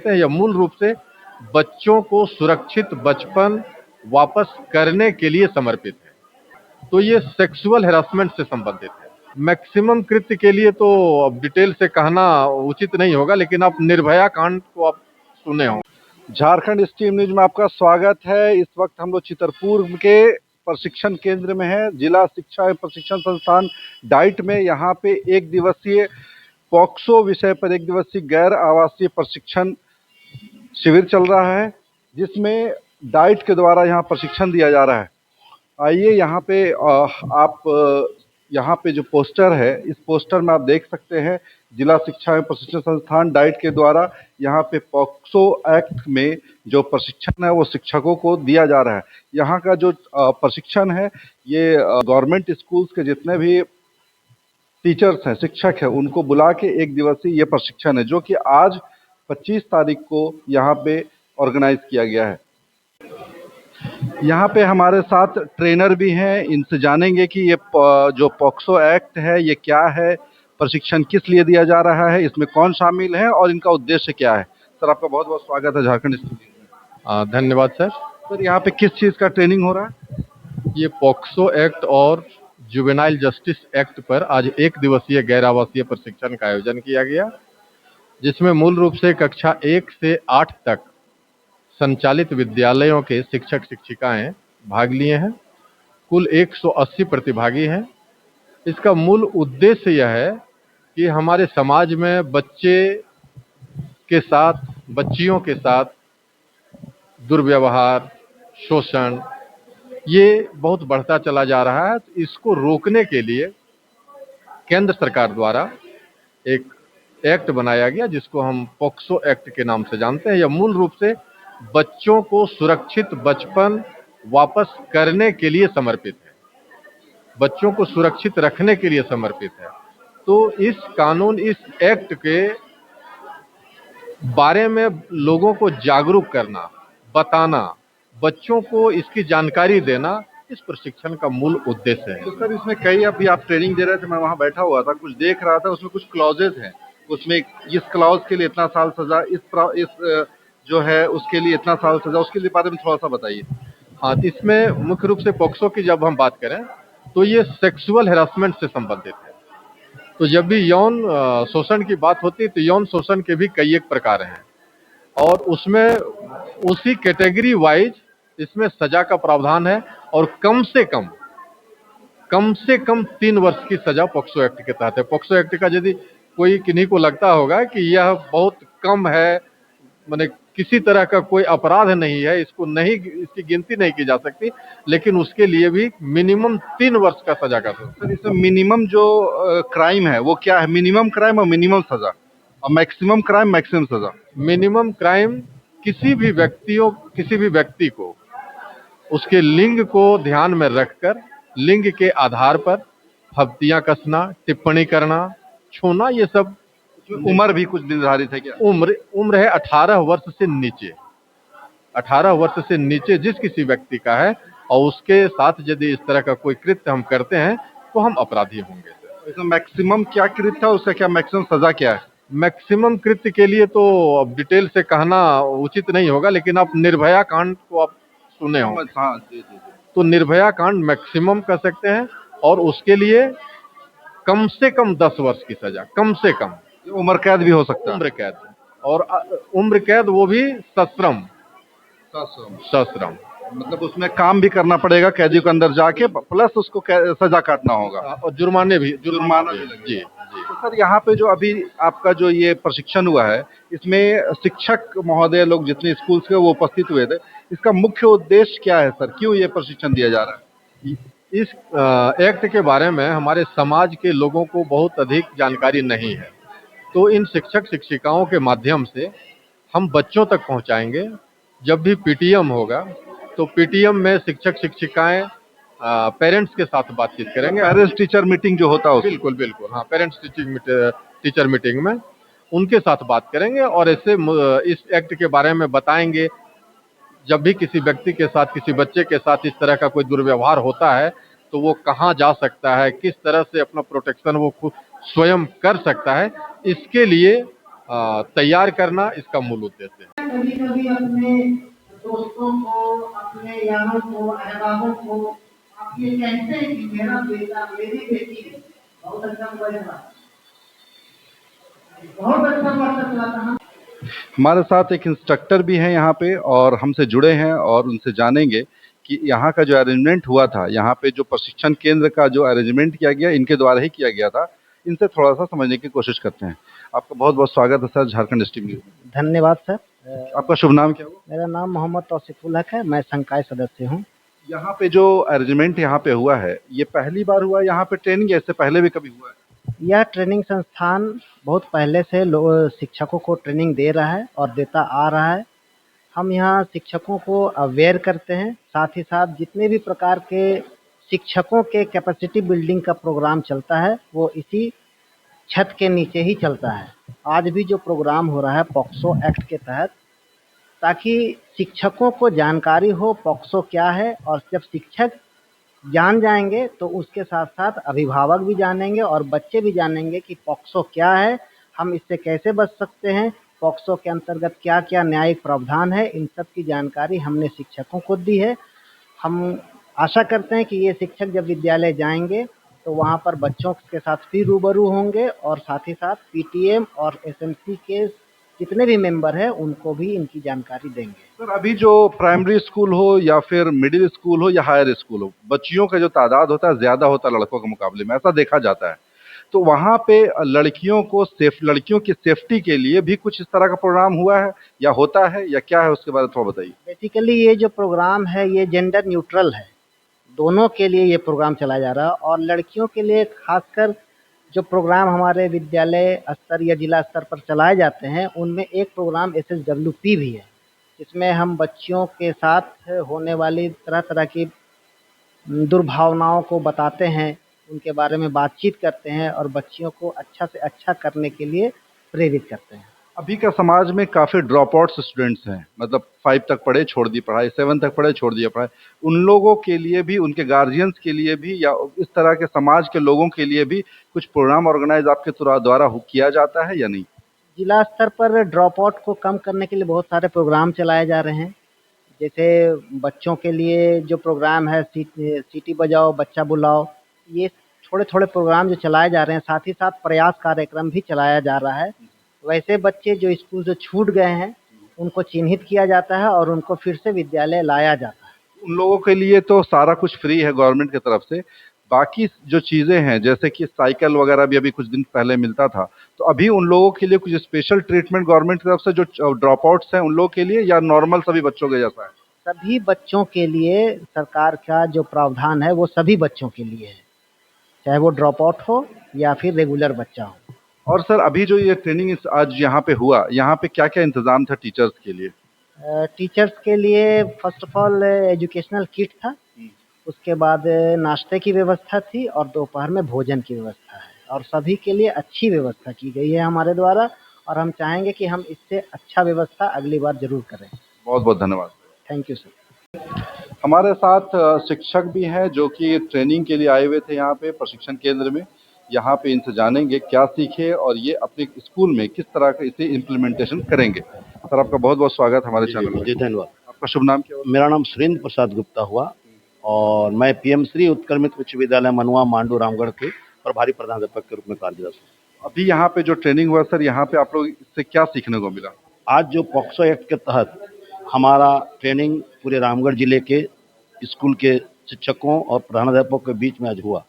जानते हैं, यह मूल रूप से बच्चों को सुरक्षित बचपन वापस करने के लिए समर्पित है। तो ये सेक्सुअल हैरेसमेंट से संबंधित है। मैक्सिमम कृत्य के लिए तो अब डिटेल से कहना उचित नहीं होगा, लेकिन आप निर्भया कांड को आप सुने हो। झारखंड स्ट्रीम न्यूज में आपका स्वागत है। इस वक्त हम लोग चितरपुर के प्रशिक्षण केंद्र में हैं, जिला शिक्षा एवं प्रशिक्षण संस्थान डाइट में। यहाँ पे एक दिवसीय पॉक्सो विषय पर एक दिवसीय गैर आवासीय प्रशिक्षण शिविर चल रहा है, जिसमें डाइट के द्वारा यहाँ प्रशिक्षण दिया जा रहा है। आइए यहाँ पे आप यहाँ पे जो पोस्टर है, इस पोस्टर में आप देख सकते हैं जिला शिक्षा एवं प्रशिक्षण संस्थान डाइट के द्वारा यहाँ पे पॉक्सो एक्ट में जो प्रशिक्षण है वो शिक्षकों को दिया जा रहा है। यहाँ का जो प्रशिक्षण है ये गवर्नमेंट स्कूल्स के जितने भी टीचर्स हैं, शिक्षक हैं, उनको बुला के एक दिवसीय ये प्रशिक्षण है, जो कि आज 25 तारीख को यहाँ पे ऑर्गेनाइज किया गया है। यहाँ पे हमारे साथ ट्रेनर भी हैं, इनसे जानेंगे कि ये जो पॉक्सो एक्ट है ये क्या है, प्रशिक्षण किस लिए दिया जा रहा है, इसमें कौन शामिल है और इनका उद्देश्य क्या है। सर, आपका बहुत बहुत स्वागत है झारखंड स्टूडियो में। धन्यवाद सर। सर, यहाँ पे किस चीज़ का ट्रेनिंग हो रहा है? ये पॉक्सो एक्ट और जुवेनाइल जस्टिस एक्ट पर आज एक दिवसीय गैर आवासीय प्रशिक्षण का आयोजन किया गया, जिसमें मूल रूप से कक्षा 1 से 8 तक संचालित विद्यालयों के शिक्षक शिक्षिकाएं भाग लिए हैं। कुल 180 प्रतिभागी हैं। इसका मूल उद्देश्य यह है कि हमारे समाज में बच्चियों के साथ दुर्व्यवहार, शोषण ये बहुत बढ़ता चला जा रहा है। तो इसको रोकने के लिए केंद्र सरकार द्वारा एक एक्ट बनाया गया, जिसको हम पॉक्सो एक्ट के नाम से जानते हैं। यह मूल रूप से बच्चों को सुरक्षित बचपन वापस करने के लिए समर्पित है, बच्चों को सुरक्षित रखने के लिए समर्पित है। तो इस एक्ट के बारे में लोगों को जागरूक करना, बताना, बच्चों को इसकी जानकारी देना इस प्रशिक्षण का मूल उद्देश्य है। तो सर, इसमें कई अभी आप ट्रेनिंग दे रहे थे, मैं वहाँ बैठा हुआ था, कुछ देख रहा था, उसमें कुछ क्लॉजेज हैं, उसमें इस क्लॉज के लिए इतना साल सजा, इस जो है उसके लिए इतना साल सजा, उसके लिए बारे में थोड़ा सा बताइए। हाँ, इसमें मुख्य रूप से पॉक्सो की जब हम बात करें तो ये सेक्सुअल हैरेसमेंट से संबंधित है। तो जब भी यौन शोषण की बात होती है तो यौन शोषण के भी कई एक प्रकार हैं, और उसमें उसी कैटेगरी वाइज इसमें सजा का प्रावधान है, और कम से कम 3 वर्ष की सजा पॉक्सो एक्ट के तहत है। पॉक्सो एक्ट का यदि कोई किन्हीं को लगता होगा कि यह बहुत कम है, माने किसी तरह का कोई अपराध नहीं है, इसकी गिनती नहीं की जा सकती, लेकिन उसके लिए भी मिनिमम 3 वर्ष का सजा का। सर, इसमें मिनिमम जो क्राइम है वो क्या है? मिनिमम क्राइम और मिनिमम सजा, और मैक्सिमम क्राइम मैक्सिमम सजा। मिनिमम क्राइम किसी भी व्यक्ति को उसके लिंग को ध्यान में रखकर लिंग के आधार पर फब्तियां कसना, टिप्पणी करना, छूना, ये सब। उम्र भी कुछ निर्धारित है क्या? उम्र है 18 वर्ष से नीचे। 18 वर्ष से नीचे जिस किसी व्यक्ति का है और उसके साथ यदि इस तरह का कोई कृत्य हम करते हैं तो हम अपराधी होंगे। इसमें मैक्सिमम क्या कृत्य है, उसका क्या मैक्सिमम सजा क्या है? मैक्सिमम कृत्य के लिए तो अब डिटेल से कहना उचित नहीं होगा, लेकिन आप निर्भया कांड को आप सुने हो। हाँ जी। तो निर्भया कांड मैक्सिमम कह सकते हैं, और उसके लिए कम से कम 10 वर्ष की सजा, कम से कम। उम्र कैद भी हो सकता है? उम्र कैद, और उम्र कैद वो भी सश्रम। मतलब उसमें काम भी करना पड़ेगा कैदी को अंदर जाके, प्लस उसको सजा काटना होगा, और जुर्माना भी जी। तो सर, यहाँ पे जो अभी आपका जो ये प्रशिक्षण हुआ है, इसमें शिक्षक महोदय लोग जितने स्कूल के वो उपस्थित हुए थे, इसका मुख्य उद्देश्य क्या है सर? क्यों ये प्रशिक्षण दिया जा रहा है? इस एक्ट के बारे में हमारे समाज के लोगों को बहुत अधिक जानकारी नहीं है, तो इन शिक्षक शिक्षिकाओं के माध्यम से हम बच्चों तक पहुंचाएंगे। जब भी पीटीएम होगा तो पीटीएम में शिक्षक शिक्षिकाएं पेरेंट्स के साथ बातचीत करेंगे। पेरेंट्स टीचर मीटिंग जो होता है, बिल्कुल, हाँ, पेरेंट्स टीचर मीटिंग में उनके साथ बात करेंगे और ऐसे इस एक्ट के बारे में बताएंगे। जब भी किसी व्यक्ति के साथ, किसी बच्चे के साथ इस तरह का कोई दुर्व्यवहार होता है तो वो कहाँ जा सकता है, किस तरह से अपना प्रोटेक्शन वो खुद स्वयं कर सकता है, इसके लिए तैयार करना इसका मूल उद्देश्य है। कभी कभी अपने दोस्तों को, अपने यारों को, अहबाबों को आप ये कहते हैं कि मेरा बेटा, मेरी बेटी है, बहुत अच्छा मोबाइल चलाता, बहुत अच्छा व्हाट्सएप चलाता है। हमारे साथ एक इंस्ट्रक्टर भी हैं यहाँ पे और हमसे जुड़े हैं और उनसे जानेंगे कि यहाँ का जो अरेंजमेंट हुआ था, यहाँ पे जो प्रशिक्षण केंद्र का जो अरेंजमेंट किया गया, इनके द्वारा ही किया गया था। इनसे थोड़ा सा समझने की कोशिश करते हैं। आपका बहुत बहुत स्वागत है सर झारखंड स्ट्रीम न्यूज में। धन्यवाद सर। आपका शुभ नाम क्या हुआ? मेरा नाम मोहम्मद तौसीफुल हक है, मैं संकाय सदस्य हूँ। यहाँ पे जो अरेंजमेंट यहाँ पे हुआ है, ये पहली बार हुआ यहाँ पे ट्रेनिंग, या इससे पहले भी कभी हुआ है? यह ट्रेनिंग संस्थान बहुत पहले से शिक्षकों को ट्रेनिंग दे रहा है और देता आ रहा है। हम यहाँ शिक्षकों को अवेयर करते हैं, साथ ही साथ जितने भी प्रकार के शिक्षकों के कैपेसिटी बिल्डिंग का प्रोग्राम चलता है वो इसी छत के नीचे ही चलता है। आज भी जो प्रोग्राम हो रहा है पॉक्सो एक्ट के तहत, ताकि शिक्षकों को जानकारी हो पॉक्सो क्या है, और जब शिक्षक जान जाएंगे तो उसके साथ साथ अभिभावक भी जानेंगे और बच्चे भी जानेंगे कि पॉक्सो क्या है, हम इससे कैसे बच सकते हैं, पॉक्सो के अंतर्गत क्या क्या न्यायिक प्रावधान है। इन सब की जानकारी हमने शिक्षकों को दी है। हम आशा करते हैं कि ये शिक्षक जब विद्यालय जाएंगे तो वहाँ पर बच्चों के साथ भी रूबरू होंगे और साथ ही साथ पीटीएम और एसएमसी के जितने भी मेंबर हैं उनको भी इनकी जानकारी देंगे। सर अभी जो प्राइमरी स्कूल हो या फिर मिडिल स्कूल हो या हायर स्कूल हो, बच्चियों का जो तादाद होता है ज्यादा होता है लड़कों के मुकाबले में, ऐसा देखा जाता है। तो वहाँ पे लड़कियों की सेफ्टी के लिए भी कुछ इस तरह का प्रोग्राम हुआ है या होता है या क्या है, उसके बारे में थोड़ा बताइए। बेसिकली ये जो प्रोग्राम है ये जेंडर न्यूट्रल है, दोनों के लिए ये प्रोग्राम चलाया जा रहा है। और लड़कियों के लिए खासकर जो प्रोग्राम हमारे विद्यालय स्तर या जिला स्तर पर चलाए जाते हैं उनमें एक प्रोग्राम SSWP भी है। इसमें हम बच्चियों के साथ होने वाली तरह तरह की दुर्भावनाओं को बताते हैं, उनके बारे में बातचीत करते हैं और बच्चियों को अच्छा से अच्छा करने के लिए प्रेरित करते हैं। अभी का समाज में काफी ड्रॉप आउट स्टूडेंट्स हैं, मतलब 5 तक पढ़े छोड़ दी पढ़ाई, 7 तक पढ़े छोड़ दिया पढ़ाई। उन लोगों के लिए भी, उनके गार्जियंस के लिए भी, या इस तरह के समाज के लोगों के लिए भी कुछ प्रोग्राम ऑर्गेनाइज आपके द्वारा किया जाता है या नहीं? जिला स्तर पर ड्रॉप आउट को कम करने के लिए बहुत सारे प्रोग्राम चलाए जा रहे हैं। जैसे बच्चों के लिए जो प्रोग्राम है सीटी बजाओ बच्चा बुलाओ, ये थोड़े थोड़े प्रोग्राम जो चलाए जा रहे हैं, साथ ही साथ प्रयास कार्यक्रम भी चलाया जा रहा है। वैसे बच्चे जो स्कूल से छूट गए हैं उनको चिन्हित किया जाता है और उनको फिर से विद्यालय लाया जाता है। उन लोगों के लिए तो सारा कुछ फ्री है गवर्नमेंट की तरफ से। बाकी जो चीजें हैं जैसे कि साइकिल वगैरह भी अभी कुछ दिन पहले मिलता था, तो अभी उन लोगों के लिए कुछ स्पेशल ट्रीटमेंट गवर्नमेंट की तरफ से जो ड्रॉप आउट्स हैं उन लोगों के लिए, या नॉर्मल सभी बच्चों के जैसा है? सभी बच्चों के लिए सरकार का जो प्रावधान है वो सभी बच्चों के लिए है, चाहे वो ड्रॉप आउट हो या फिर रेगुलर बच्चा हो। और सर अभी जो ये ट्रेनिंग आज यहाँ पे हुआ, यहाँ पे क्या क्या इंतजाम था टीचर्स के लिए? टीचर्स के लिए first of all educational kit था, उसके बाद नाश्ते की व्यवस्था थी और दोपहर में भोजन की व्यवस्था है, और सभी के लिए अच्छी व्यवस्था की गई है हमारे द्वारा, और हम चाहेंगे कि हम इससे अच्छा व्यवस्था अगली बार जरूर करें। बहुत बहुत धन्यवाद। Thank you sir. हमारे साथ शिक्षक भी हैं जो कि ट्रेनिंग के लिए आए हुए थे यहाँ पे प्रशिक्षण केंद्र में। यहाँ पे इनसे जानेंगे क्या सीखे और ये अपने स्कूल में किस तरह का इसे इम्प्लीमेंटेशन करेंगे। सर आपका बहुत बहुत स्वागत हमारे चैनल में। जी धन्यवाद। आपका शुभ नाम क्या हुआ? मेरा नाम सुरेंद्र प्रसाद गुप्ता हुआ और मैं PM श्री उत्क्रमित उच्च विद्यालय मनुआ मांडू रामगढ़ के प्रभारी प्रधानाध्यापक के रूप में कार्यरत हूँ। अभी यहाँ पे जो ट्रेनिंग हुआ सर, यहाँ पे आप लोग इससे क्या सीखने को मिला? आज जो पॉक्सो एक्ट के तहत हमारा ट्रेनिंग पूरे रामगढ़ जिले के स्कूल के शिक्षकों और प्रधानाध्यापकों के बीच में आज हुआ।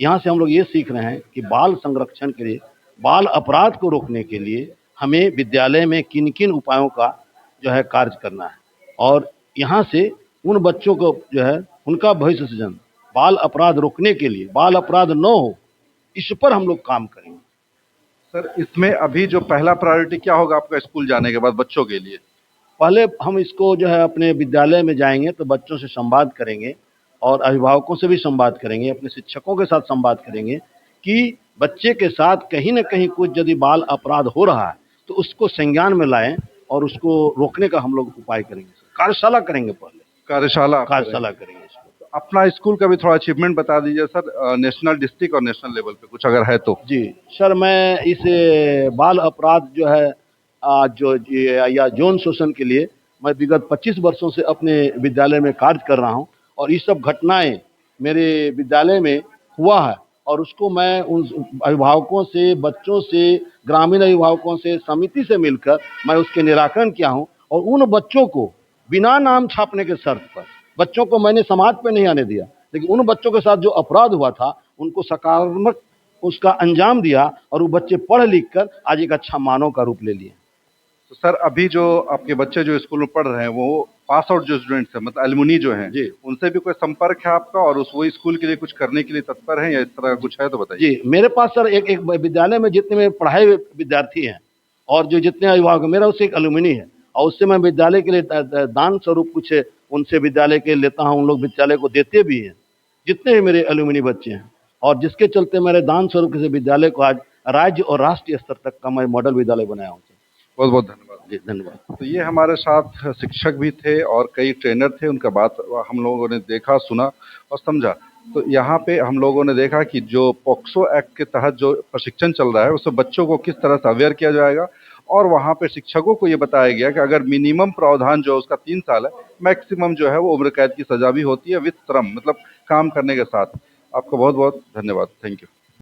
यहाँ से हम लोग ये सीख रहे हैं कि बाल संरक्षण के लिए, बाल अपराध को रोकने के लिए हमें विद्यालय में किन किन उपायों का जो है कार्य करना है, और यहाँ से उन बच्चों को जो है उनका भविष्य सृजन, बाल अपराध रोकने के लिए, बाल अपराध न हो, इस पर हम लोग काम करेंगे। सर इसमें अभी जो पहला प्रायोरिटी क्या होगा आपका स्कूल जाने के बाद बच्चों के लिए? पहले हम इसको जो है अपने विद्यालय में जाएंगे तो बच्चों से संवाद करेंगे और अभिभावकों से भी संवाद करेंगे, अपने शिक्षकों के साथ संवाद करेंगे कि बच्चे के साथ कहीं ना कहीं कुछ यदि बाल अपराध हो रहा है तो उसको संज्ञान में लाएं और उसको रोकने का हम लोग उपाय करेंगे। कार्यशाला करेंगे, पहले कार्यशाला करेंगे इसको। अपना स्कूल का भी थोड़ा अचीवमेंट बता दीजिए सर, नेशनल, डिस्ट्रिक्ट और नेशनल लेवल पे कुछ अगर है तो। जी सर, मैं इस बाल अपराध जो है या यौन शोषण के लिए मैं विगत 25 वर्षों से अपने विद्यालय में कार्य कर रहा हूं, और ये सब घटनाएं मेरे विद्यालय में हुआ है, और उसको मैं उन अभिभावकों से, बच्चों से, ग्रामीण अभिभावकों से, समिति से मिलकर मैं उसके निराकरण किया हूं, और उन बच्चों को बिना नाम छापने के शर्त पर, बच्चों को मैंने समाज पे नहीं आने दिया, लेकिन उन बच्चों के साथ जो अपराध हुआ था उनको सकारात्मक उसका अंजाम दिया, और वो बच्चे पढ़ लिख कर आज एक अच्छा मानव का रूप ले लिए। तो सर अभी जो आपके बच्चे जो स्कूल में पढ़ रहे हैं वो पास आउट जो स्टूडेंट्स हैं, मतलब एलुमनी जो हैं जी, उनसे भी कोई संपर्क है आपका, और उस वो स्कूल के लिए कुछ करने के लिए तत्पर हैं, या इस तरह का कुछ है तो बताइए। जी, मेरे पास सर एक विद्यालय में जितने में पढ़ाए हुए विद्यार्थी हैं और जो जितने अभिभावक हैं, मेरा उससे एक एलुमनी है, और उससे मैं विद्यालय के लिए दान स्वरूप कुछ उनसे विद्यालय के लेता हूँ, उन लोग विद्यालय को देते भी हैं, जितने भी मेरे एलुमनी बच्चे हैं, और जिसके चलते मेरे दान स्वरूप किसी विद्यालय को आज राज्य और राष्ट्रीय स्तर तक का मैं मॉडल विद्यालय बनाया हूँ। बहुत बहुत धन्यवाद। जी धन्यवाद। तो ये हमारे साथ शिक्षक भी थे और कई ट्रेनर थे, उनका बात हम लोगों ने देखा, सुना और समझा। तो यहाँ पे हम लोगों ने देखा कि जो पॉक्सो एक्ट के तहत जो प्रशिक्षण चल रहा है उसमें बच्चों को किस तरह से अवेयर किया जाएगा, और वहाँ पे शिक्षकों को ये बताया गया कि अगर मिनिमम प्रावधान जो है उसका 3 साल है, मैक्सिमम जो है वो उम्र कैद की सजा भी होती है विद श्रम, मतलब काम करने के साथ। आपका बहुत बहुत धन्यवाद। Thank you.